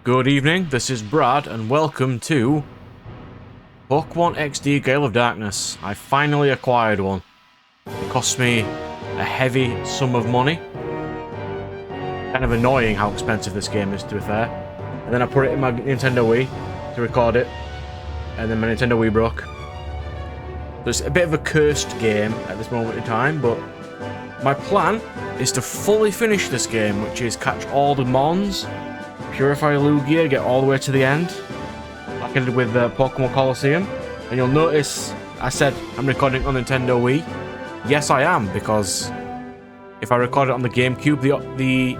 Good evening, this is Brad, and welcome to Pokémon XD Gale of Darkness. I finally acquired one. It cost me a heavy sum of money. Kind of annoying how expensive this game is, to be fair. And then I put it in my Nintendo Wii to record it, and then my Nintendo Wii broke. So it's a bit of a cursed game at this moment in time, but my plan is to fully finish this game, which is catch all the Mons, Purify Lugia, get all the way to the end, like I did with Pokémon Colosseum. And you'll notice I said I'm recording on Nintendo Wii. Yes, I am, because if I record it on the GameCube, the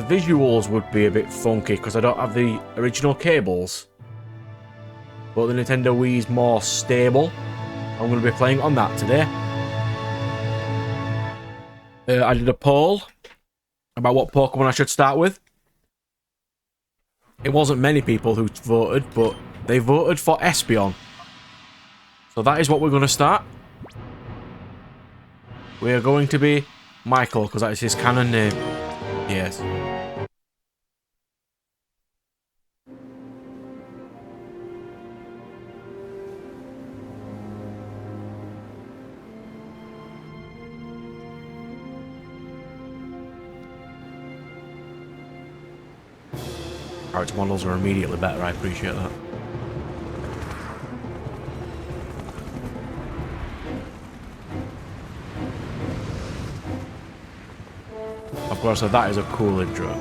visuals would be a bit funky because I don't have the original cables. But the Nintendo Wii is more stable. I'm going to be playing on that today. I did a poll about what Pokemon I should start with. It wasn't many people who voted, but they voted for Espeon. So that is what we're going to start. We are going to be Michael, because that is his canon name. Yes. Character models are immediately better, I appreciate that. Of course, so that is a cool intro.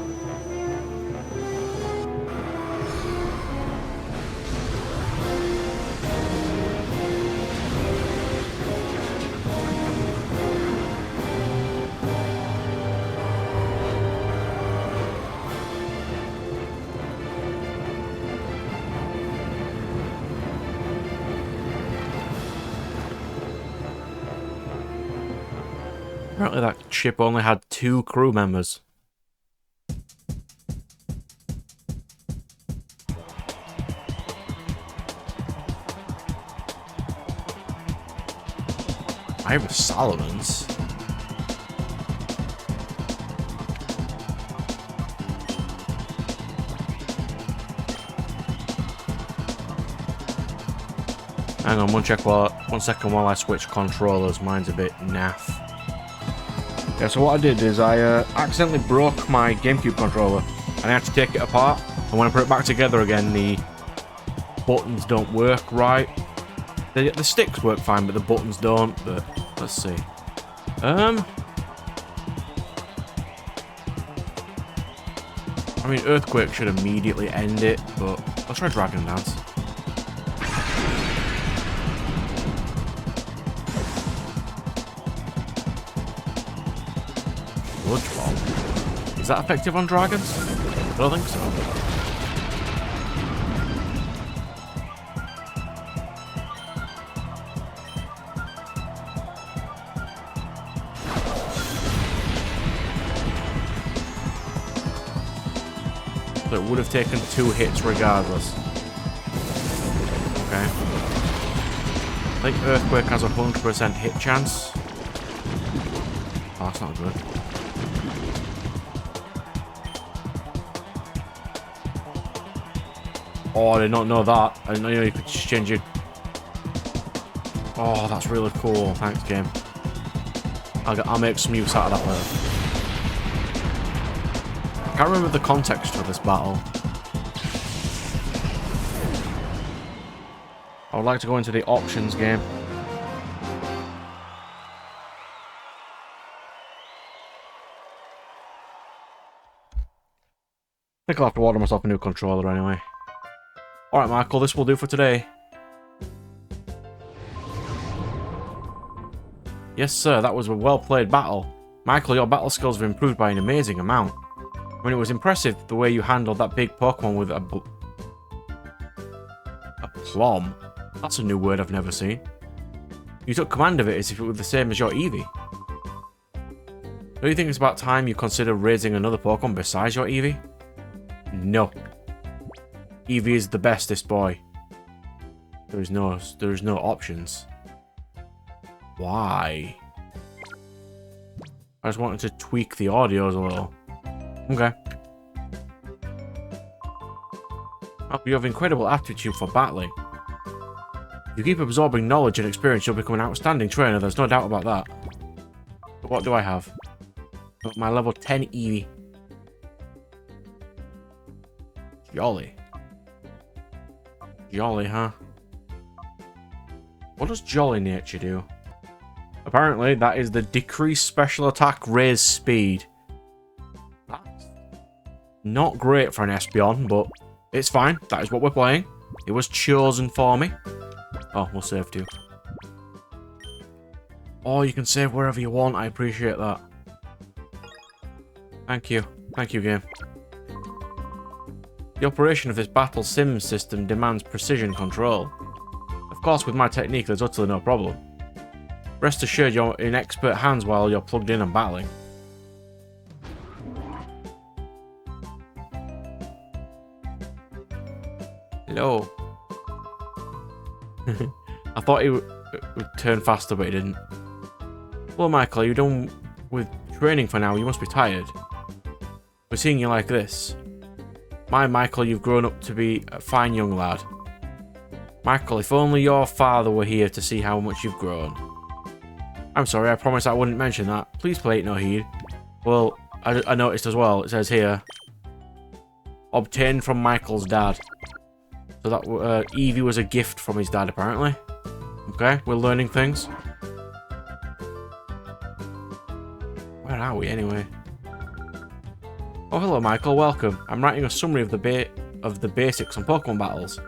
Apparently that ship only had 2 crew members. Iris Salamence? Hang on, one second while I switch controllers. Mine's a bit naff. Yeah, so what I did is I accidentally broke my GameCube controller and I had to take it apart, and when I put it back together again, the buttons don't work right. The sticks work fine, but the buttons don't. But let's see. I mean, Earthquake should immediately end it, but let's try Dragon Dance. Is that effective on dragons? I don't think so. So it would have taken 2 hits regardless. Okay. I think Earthquake has a 100% hit chance. Oh, that's not good. Oh, I did not know that. I didn't know you could just change it. Oh, that's really cool. Thanks, game. I'll make some use out of that later. I can't remember the context for this battle. I would like to go into the options game. I think I'll have to order myself a new controller anyway. Alright, Michael, this will do for today. Yes, sir, that was a well-played battle. Michael, your battle skills have improved by an amazing amount. I mean, it was impressive the way you handled that big Pokemon with a plum. That's a new word I've never seen. You took command of it as if it were the same as your Eevee. Do you think it's about time you consider raising another Pokemon besides your Eevee? No. Eevee is the bestest boy. There is no options. Why? I just wanted to tweak the audios a little. Okay. Oh, you have incredible aptitude for battling. If you keep absorbing knowledge and experience, you'll become an outstanding trainer. There's no doubt about that. But what do I have? Got my level 10 Eevee. Jolly. Jolly, huh? What does Jolly Nature do? Apparently, that is the decreased special attack, raise speed. That's not great for an Espeon, but it's fine. That is what we're playing. It was chosen for me. Oh, we'll save too. Oh, you can save wherever you want. I appreciate that. Thank you. Thank you, game. The operation of this battle sim system demands precision control. Of course, with my technique, there's utterly no problem. Rest assured you're in expert hands while you're plugged in and battling. Hello. I thought he would turn faster, but he didn't. Well, Michael, are you done with training for now? You must be tired. We're seeing you like this. My Michael, you've grown up to be a fine young lad. Michael, if only your father were here to see how much you've grown. I'm sorry, I promised I wouldn't mention that. Please pay it no heed. Well, I noticed as well, it says here, obtained from Michael's dad. So that Eevee was a gift from his dad, apparently. Okay, we're learning things. Where are we, anyway? Oh, hello, Michael. Welcome. I'm writing a summary of the basics on Pokemon battles.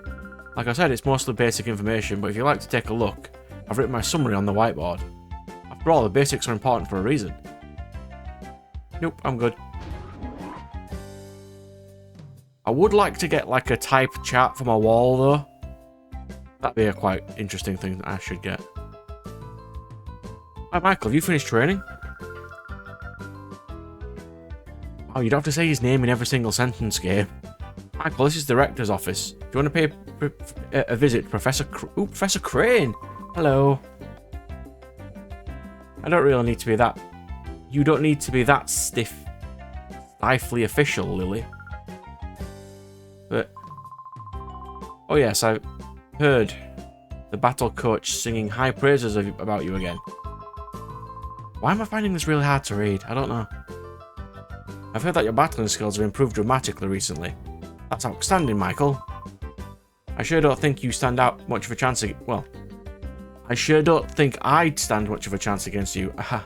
Like I said, it's mostly basic information, but if you'd like to take a look, I've written my summary on the whiteboard. After all, the basics are important for a reason. Nope, I'm good. I would like to get like a type chart for my wall, though. That'd be a quite interesting thing that I should get. Hi, Michael, have you finished training? Oh, you don't have to say his name in every single sentence, game. Michael, this is the director's office. Do you want to pay a visit to Professor Crane? Hello. I don't really need to be that... You don't need to be that stifly official, Lily. But... Oh yes, I heard the battle coach singing high praises about you again. Why am I finding this really hard to read? I don't know. I've heard that your battling skills have improved dramatically recently. That's outstanding, Michael. I sure don't think you stand out much of a chance well, I sure don't think I'd stand much of a chance against you. Aha.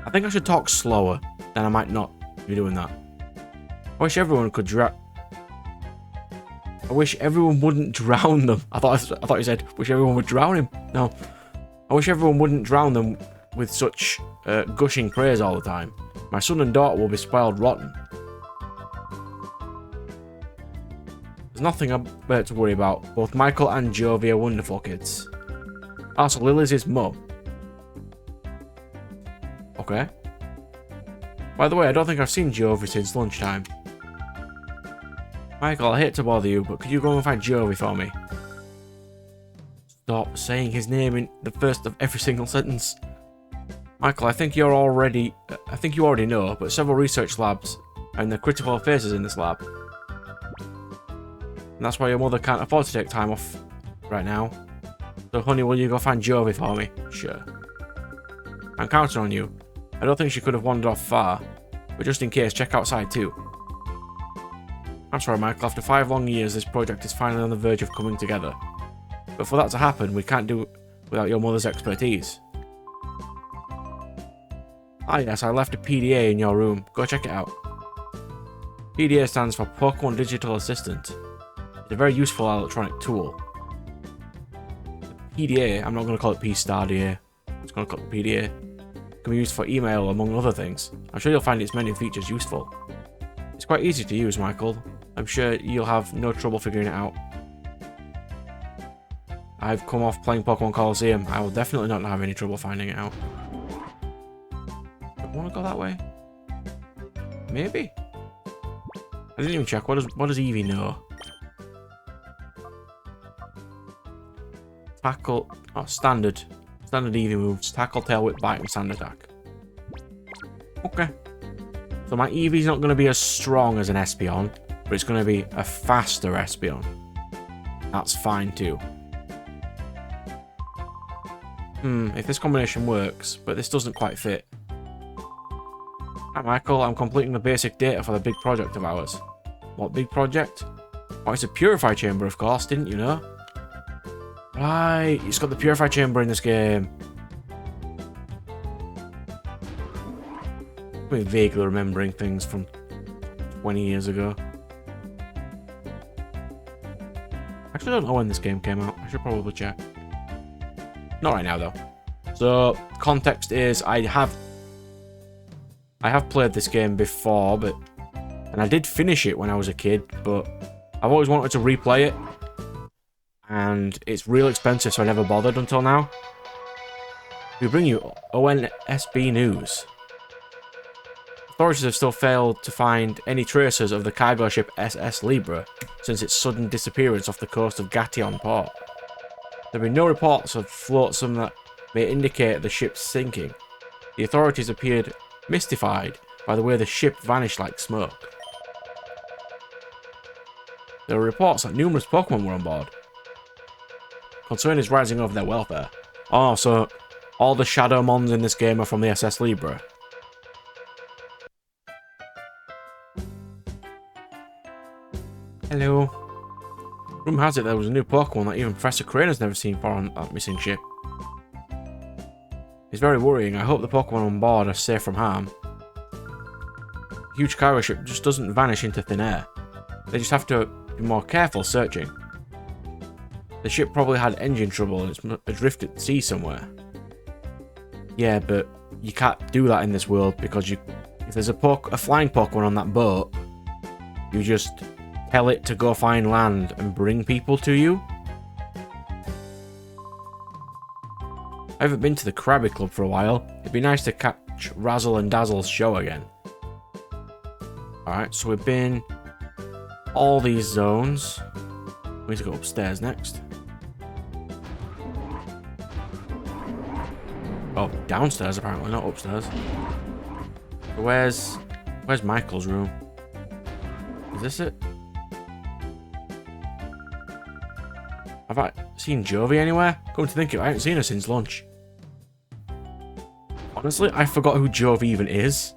I think I should talk slower, then I might not be doing that. I wish everyone could I wish everyone wouldn't drown them. I thought you said, wish everyone would drown him. No. I wish everyone wouldn't drown them with such gushing praise all the time. My son and daughter will be spoiled rotten. There's nothing to worry about. Both Michael and Jovi are wonderful kids. Also, Lily's his mum. Okay. By the way, I don't think I've seen Jovi since lunchtime. Michael, I hate to bother you, but could you go and find Jovi for me? Stop saying his name in the first of every single sentence. Michael, I think you already know, but several research labs are in the critical phases in this lab. And that's why your mother can't afford to take time off right now. So, honey, will you go find Jovi for me? Sure. I'm counting on you. I don't think she could have wandered off far, but just in case, check outside too. I'm sorry, Michael. After 5 long years, this project is finally on the verge of coming together. But for that to happen, we can't do it without your mother's expertise. Ah yes, I left a PDA in your room. Go check it out. PDA stands for Pokemon Digital Assistant. It's a very useful electronic tool. PDA, I'm not going to call it P-Star-DA. I'm just going to call it PDA. It can be used for email, among other things. I'm sure you'll find its many features useful. It's quite easy to use, Michael. I'm sure you'll have no trouble figuring it out. I've come off playing Pokemon Colosseum. I will definitely not have any trouble finding it out. Want to go that way? Maybe. I didn't even check. What does Eevee know? Tackle. Oh, standard Eevee moves: tackle, tail whip, bite, and sand attack. Okay. So my Eevee's not going to be as strong as an Espeon, but it's going to be a faster Espeon. That's fine too. If this combination works, but this doesn't quite fit. Hi Michael, I'm completing the basic data for the big project of ours. What big project? Oh, it's a purify chamber, of course, didn't you know? Right, it's got the purify chamber in this game. I'm vaguely remembering things from 20 years ago. Actually, I don't know when this game came out. I should probably check. Not right now, though. So, context is I have played this game before, and I did finish it when I was a kid, but I've always wanted to replay it, and it's real expensive, so I never bothered until now. We bring you ONSB news. Authorities have still failed to find any traces of the cargo ship SS Libra since its sudden disappearance off the coast of Gation port. There have been no reports of flotsam that may indicate the ship's sinking. The authorities appeared mystified by the way the ship vanished like smoke. There are reports that numerous Pokemon were on board. Concern is rising over their welfare. Oh, so all the Shadow Mons in this game are from the SS Libra. Hello. Rumour has it there was a new Pokemon that even Professor Crane has never seen before on that missing ship. It's very worrying. I hope the Pokemon on board are safe from harm. A huge cargo ship just doesn't vanish into thin air. They just have to be more careful searching. The ship probably had engine trouble and it's adrift at sea somewhere. Yeah, but you can't do that in this world because if there's a flying Pokemon on that boat, you just tell it to go find land and bring people to you. I haven't been to the Krabby Club for a while. It'd be nice to catch Razzle and Dazzle's show again. Alright, so we've been all these zones. We need to go upstairs next. Oh, downstairs apparently, not upstairs. Where's Michael's room? Is this it? Have I seen Jovi anywhere? Come to think of it, I haven't seen her since lunch. Honestly, I forgot who Jovi even is.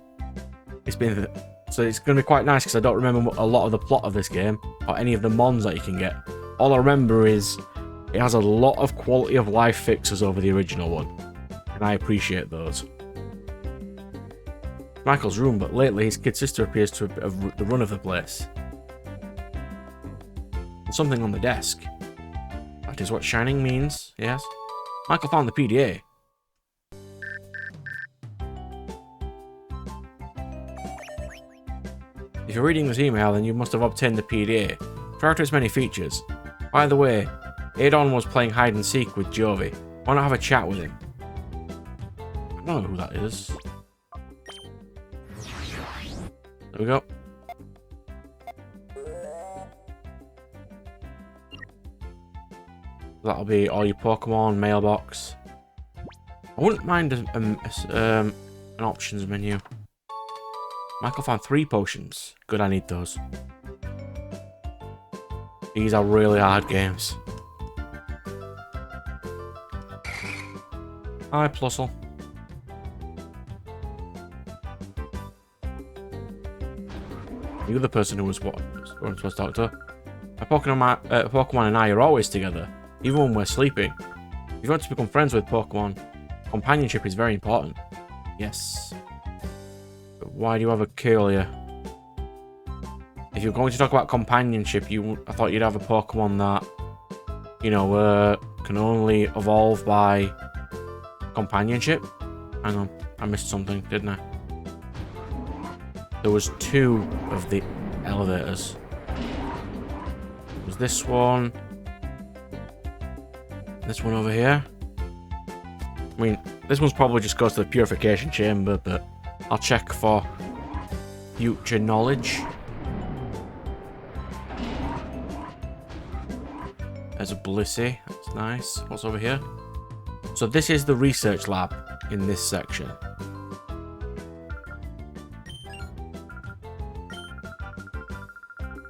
So it's going to be quite nice because I don't remember a lot of the plot of this game or any of the mons that you can get. All I remember is it has a lot of quality of life fixes over the original one, and I appreciate those. Michael's room, but lately his kid sister appears to have the run of the place. There's something on the desk. That is what shining means, yes. Michael found the PDA. If you're reading this email, then you must have obtained the PDA. Prior to its many features. By the way, Adon was playing hide and seek with Jovi. Why not have a chat with him? I don't know who that is. There we go. That'll be all your Pokemon mailbox. I wouldn't mind an options menu. Michael found 3 potions. Good, I need those. These are really hard games. Hi, Plusle. You're the person who was supposed to talk to. Pokemon and I are always together, even when we're sleeping. If you want to become friends with Pokemon, companionship is very important. Yes. But why do you have a Curlier? If you're going to talk about companionship, I thought you'd have a Pokemon that, you know, can only evolve by companionship. Hang on, I missed something, didn't I? There was 2 of the elevators. There was this one. This one over here. I mean, this one's probably just goes to the purification chamber, but I'll check for future knowledge. There's a Blissey, that's nice. What's over here? So this is the research lab in this section.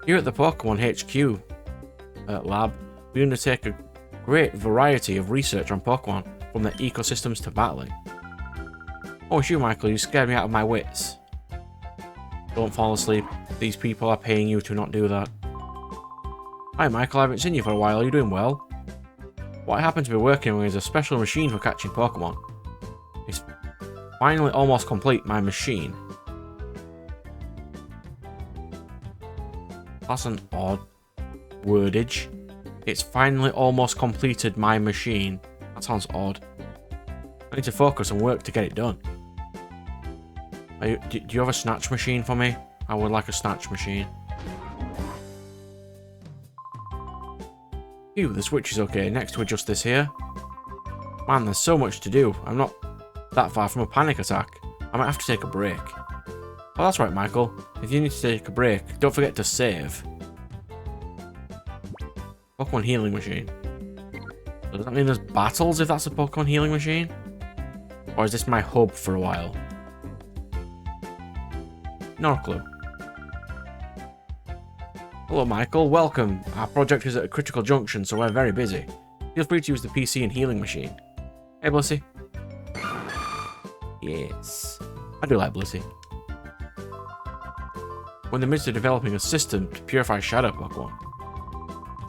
Here at the Pokemon HQ lab, We undertake a great variety of research on Pokemon, from their ecosystems to battling. Oh, it's you, Michael. You scared me out of my wits. Don't fall asleep. These people are paying you to not do that. Hi, Michael. I haven't seen you for a while. Are you doing well? What I happen to be working on is a special machine for catching Pokemon. It's finally almost complete, my machine. That's an odd wordage. It's finally almost completed my machine. That sounds odd. I need to focus and work to get it done. Do you have a snatch machine for me? I would like a snatch machine. Phew, the switch is okay. Next to adjust this here. Man, there's so much to do. I'm not that far from a panic attack. I might have to take a break. Oh, that's right, Michael. If you need to take a break, don't forget to save. Pokemon healing machine. So does that mean there's battles if that's a Pokemon healing machine? Or is this my hub for a while? No clue. Hello, Michael. Welcome. Our project is at a critical junction, so we're very busy. Feel free to use the PC and healing machine. Hey, Blissey. Yes. I do like Blissey. We're in the midst of developing a system to purify Shadow Pokemon.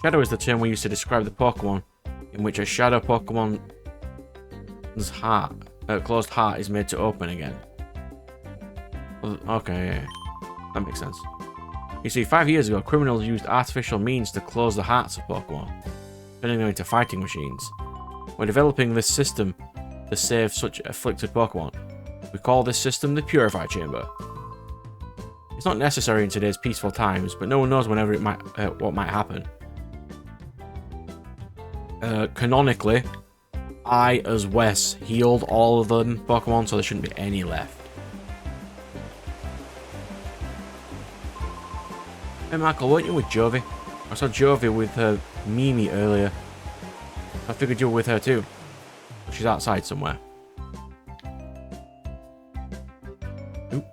Shadow is the term we use to describe the Pokemon in which a Shadow Pokemon's closed heart is made to open again. Okay, yeah. That makes sense. You see, 5 years ago, criminals used artificial means to close the hearts of Pokemon, turning them into fighting machines. We're developing this system to save such afflicted Pokemon. We call this system the Purify Chamber. It's not necessary in today's peaceful times, but no one knows whenever it might, what might happen. Canonically, I, as Wes, healed all of them Pokemon, so there shouldn't be any left. Hey Michael, weren't you with Jovi? I saw Jovi with her Mimi earlier. I figured you were with her too. She's outside somewhere. Oop.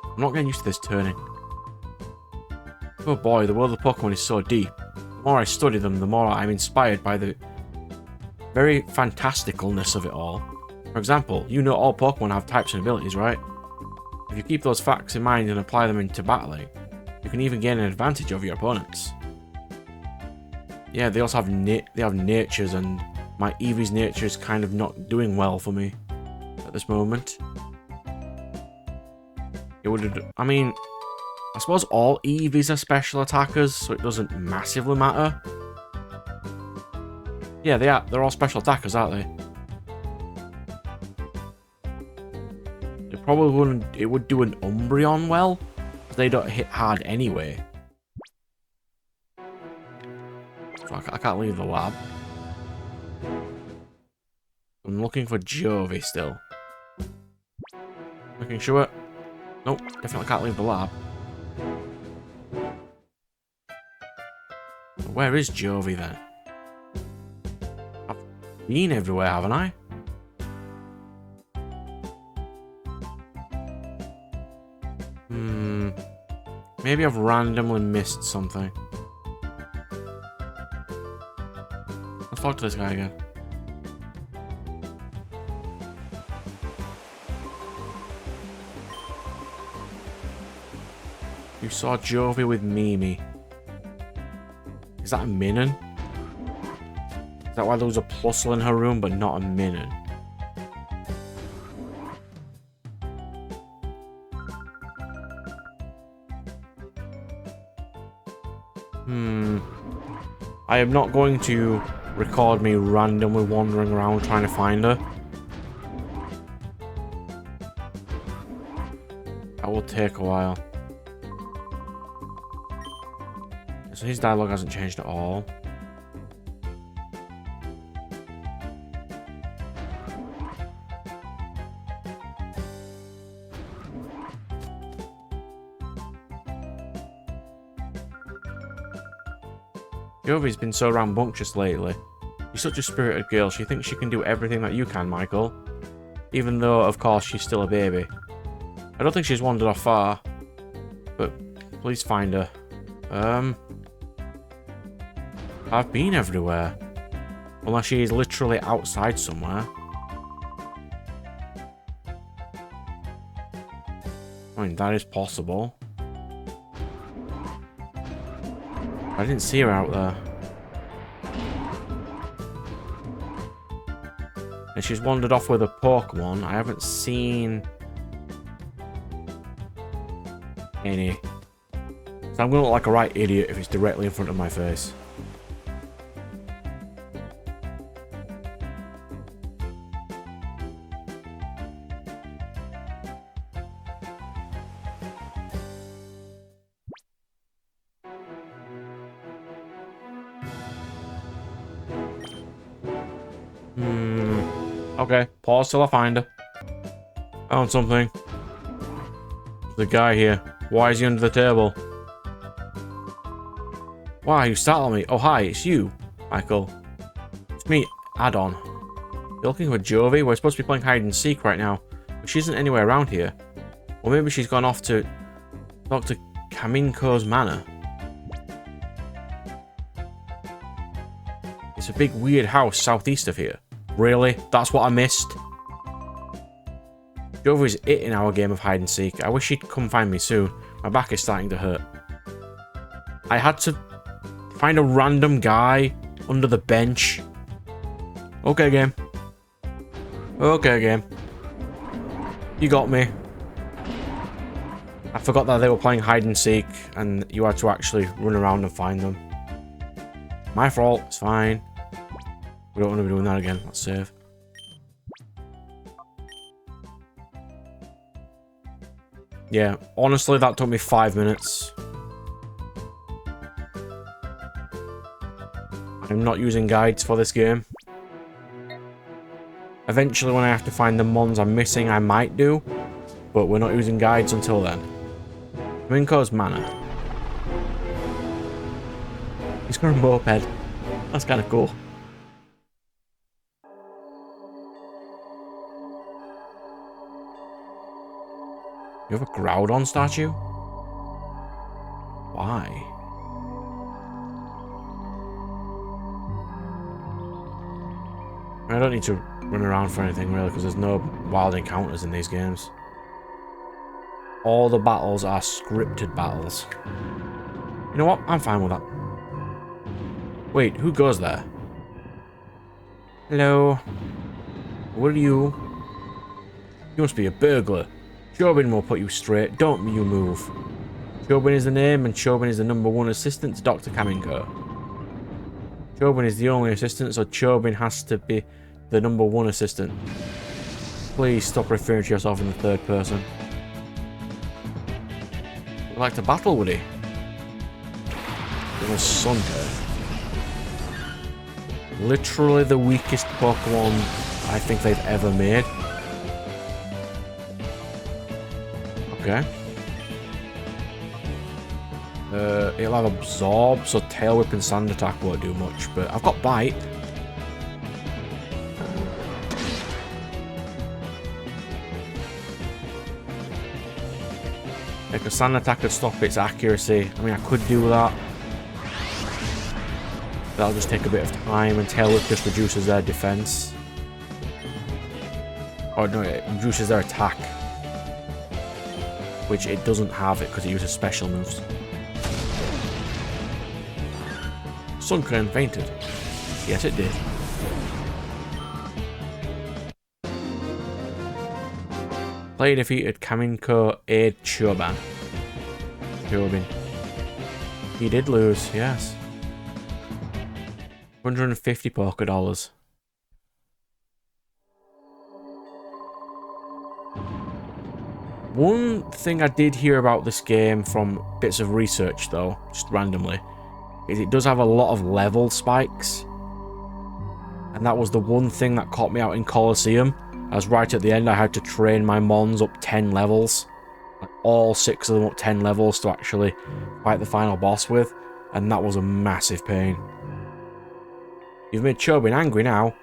I'm not getting used to this turning. Oh boy, the world of Pokemon is so deep. The more I study them, the more I'm inspired by the very fantasticalness of it all. For example, you know all Pokemon have types and abilities, right? If you keep those facts in mind and apply them into battling, you can even gain an advantage over your opponents. Yeah, they also have natures, and my Eevee's nature is kind of not doing well for me at this moment. It would, I mean, I suppose all Eevees are special attackers, so it doesn't massively matter. Yeah, they are. They're all special attackers, aren't they? They probably wouldn't. It would do an Umbreon well. They don't hit hard anyway. So I can't leave the lab. I'm looking for Jovi still. Making sure. Nope, definitely can't leave the lab. Where is Jovi then? I've been everywhere, haven't I? Maybe I've randomly missed something. Let's talk to this guy again. You saw Jovi with Mimi. Is that a Minun? Is that why there was a Plusle in her room but not a Minun? I am not going to record me randomly wandering around trying to find her. That will take a while. So his dialogue hasn't changed at all. Jovi's been so rambunctious lately. She's such a spirited girl, she thinks she can do everything that you can, Michael. Even though, of course, she's still a baby. I don't think she's wandered off far. But please find her. I've been everywhere. Unless she's literally outside somewhere. I mean, that is possible. I didn't see her out there. And she's wandered off with a Pokémon. I haven't seen any. So I'm going to look like a right idiot if it's directly in front of my face. Okay, pause till I find her. Found something. The guy here. Why is he under the table? Why, you startled me. Oh, hi, it's you, Michael. It's me, Add-on. You're looking for Jovi? We're supposed to be playing hide and seek right now, but she isn't anywhere around here. Or maybe she's gone off to Dr. Kaminko's manor. It's a big weird house southeast of here. Really? That's what I missed? Jovi's it in our game of hide and seek. I wish she'd come find me soon. My back is starting to hurt. I had to find a random guy under the bench. Okay, game. Okay, game. You got me. I forgot that they were playing hide and seek and you had to actually run around and find them. My fault. It's fine. We don't want to be doing that again. Let's save. Yeah, honestly, that took me 5 minutes. I'm not using guides for this game. Eventually, when I have to find the mons I'm missing, I might do. But we're not using guides until then. Minko's manor. He's got a moped. That's kind of cool. You have a Groudon statue? Why? I don't need to run around for anything really because there's no wild encounters in these games. All the battles are scripted battles. You know what? I'm fine with that. Wait, who goes there? Hello? What are you? You must be a burglar. Chobin will put you straight. Don't you move. Chobin is the name, and Chobin is the #1 assistant to Dr. Kaminko. Chobin is the only assistant, so Chobin has to be the #1 assistant. Please stop referring to yourself in the third person. Would like to battle, would he? It was Sunker. Literally the weakest Pokemon I think they've ever made. Okay. It'll have Absorb, so Tail Whip and Sand Attack won't do much, but I've got Bite. Like a Sand Attack could stop its accuracy. I mean, I could do that. That'll just take a bit of time, and Tail Whip just reduces their defense. Oh no, it reduces their attack. Which it doesn't have it because it uses special moves. Sunkern fainted. Yes, it did. Player defeated Kaminko aid Chobin. He did lose, yes. 150 Poké Dollars. One thing I did hear about this game from bits of research, though, just randomly, is it does have a lot of level spikes. And that was the one thing that caught me out in Colosseum, as right at the end I had to train my Mons up 10 levels. Like all 6 of them up 10 levels to actually fight the final boss with, and that was a massive pain. You've made Chobin angry now.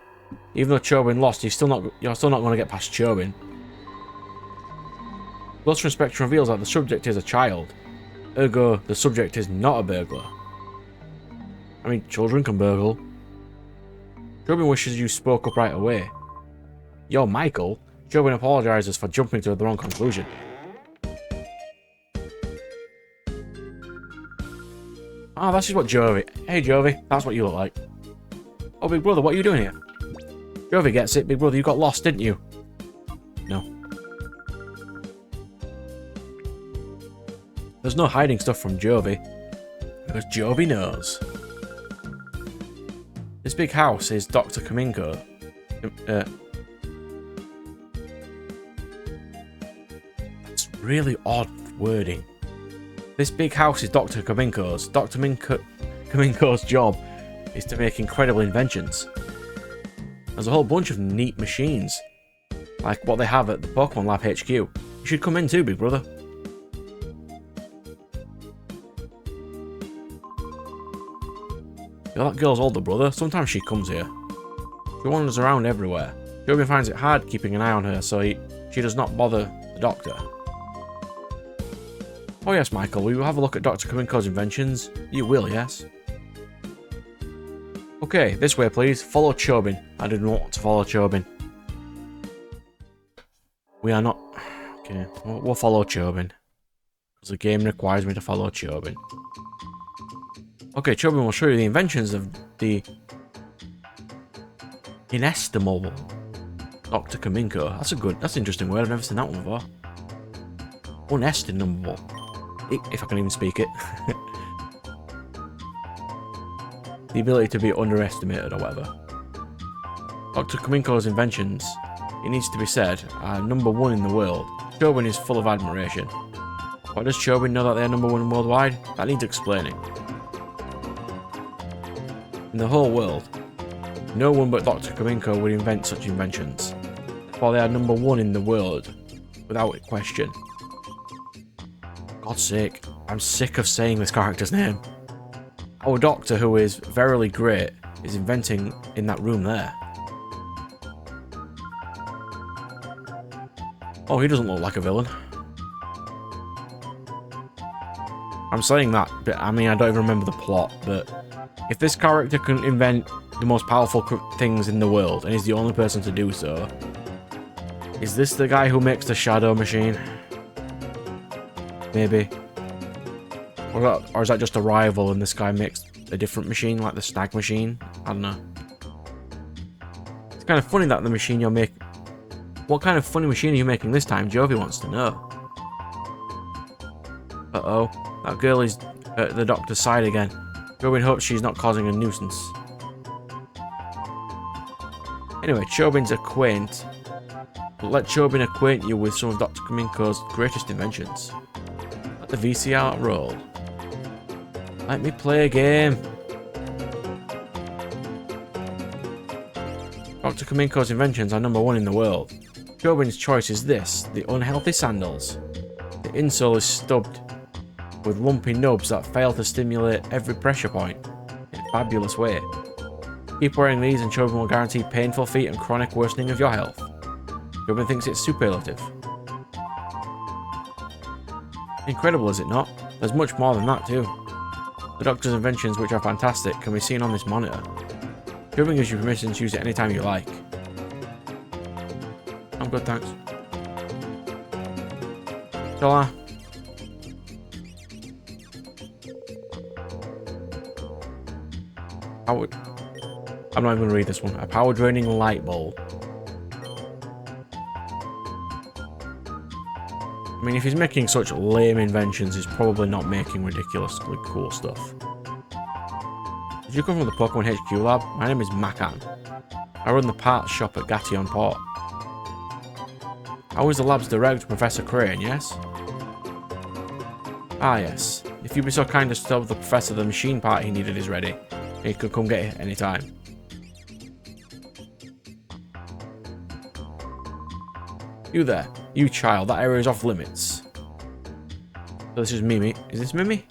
Even though Chobin lost, you're still not going to get past Chobin. Cluster Inspection reveals that the subject is a child. Ergo, the subject is not a burglar. I mean, children can burgle. Chobin wishes you spoke up right away. Yo, Michael. Chobin apologizes for jumping to the wrong conclusion. Oh, that's just what Jovi. Hey, Jovi. That's what you look like. Oh, big brother, what are you doing here? Jovi gets it. Big brother, you got lost, didn't you? No. There's no hiding stuff from Jovi. Because Jovi knows. This big house is Dr. Kaminko. That's really odd wording. This big house is Dr. Kaminko's. Dr. Kaminko's job is to make incredible inventions. There's a whole bunch of neat machines, like what they have at the Pokemon Lab HQ. You should come in too, big brother. Yo, that girl's older brother. Sometimes she comes here. She wanders around everywhere. Joby finds it hard keeping an eye on her, so she does not bother the doctor. Oh yes, Michael, we will have a look at Dr. Kaminko's inventions. You will, yes? Okay, this way please. Follow Chobin. I didn't want to follow Chobin. We are not... Okay, we'll follow Chobin. Because the game requires me to follow Chobin. Okay, Chobin will show you the inventions of the... inestimable Dr. Kaminko. That's an interesting word. I've never seen that one before. Unestimable. If I can even speak it. The ability to be underestimated or whatever. Dr. Kaminko's inventions, it needs to be said, are #1 in the world. Chobin is full of admiration. Why does Chobin know that they are #1 worldwide? That needs explaining. In the whole world, no one but Dr. Kaminko would invent such inventions. While they are #1 in the world, without question. God's sake, I'm sick of saying this character's name. Our doctor, who is verily great, is inventing in that room there. Oh, he doesn't look like a villain. I'm saying that, but I mean, I don't even remember the plot, but if this character can invent the most powerful things in the world, and he's the only person to do so, is this the guy who makes the shadow machine? Maybe. Or is that just a rival and this guy makes a different machine, like the stag machine? I don't know. It's kind of funny that the machine you're making... What kind of funny machine are you making this time? Jovi wants to know. Uh-oh. That girl is at the doctor's side again. Jovi hopes she's not causing a nuisance. Anyway, Chobin's acquaint. Let Chobin acquaint you with some of Dr. Kaminko's greatest inventions. Let the VCR roll. Let me play a game. Dr. Kaminko's inventions are #1 in the world. Chobin's choice is this, the unhealthy sandals. The insole is stubbed with lumpy nubs that fail to stimulate every pressure point in a fabulous way. Keep wearing these and Chobin will guarantee painful feet and chronic worsening of your health. Chobin thinks it's superlative. Incredible, is it not? There's much more than that too. The doctor's inventions, which are fantastic, can be seen on this monitor. Chobin gives you permission to use it anytime you like. I'm good, thanks. Shall I? I'm not even going to read this one. A power draining light bulb. I mean, if he's making such lame inventions, he's probably not making ridiculously cool stuff. Did you come from the Pokemon HQ lab? My name is Makan. I run the parts shop at Gation Port. I was the lab's director, Professor Crane, yes? Ah, yes. If you'd be so kind as to tell the professor the machine part he needed is ready, he could come get it anytime. You there. You child, that area is off limits. So this is Mimi. Is this Mimi?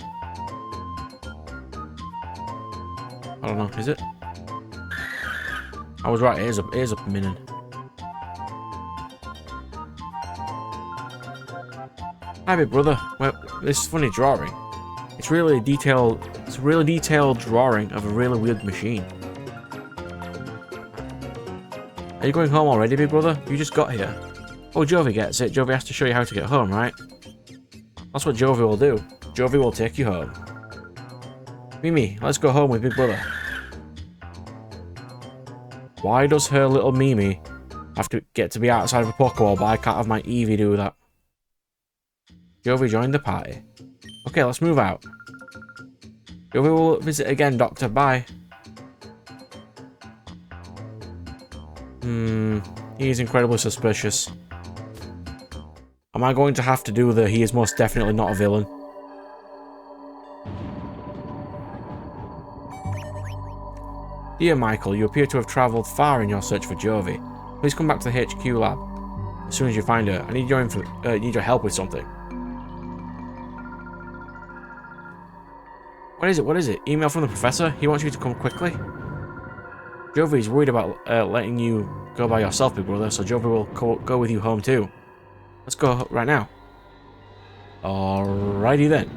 I don't know, is it? I was right, it is a minin. Hi big brother. Well, this funny drawing. It's really detailed. It's a really detailed drawing of a really weird machine. Are you going home already, big brother? You just got here. Oh, Jovi gets it. Jovi has to show you how to get home, right? That's what Jovi will do. Jovi will take you home. Mimi, let's go home with big brother. Why does her little Mimi have to get to be outside of a Pokeball, but I can't have my Eevee do that? Jovi joined the party. Okay, let's move out. Jovi will visit again, Doctor. Bye. He's incredibly suspicious. Am I going to have to do the he is most definitely not a villain? Dear Michael, you appear to have travelled far in your search for Jovi. Please come back to the HQ lab as soon as you find her. I need your help with something. What is it? What is it? Email from the professor? He wants you to come quickly? Jovi's worried about letting you go by yourself, big brother, so Jovi will go with you home too. Let's go right now. Alrighty then.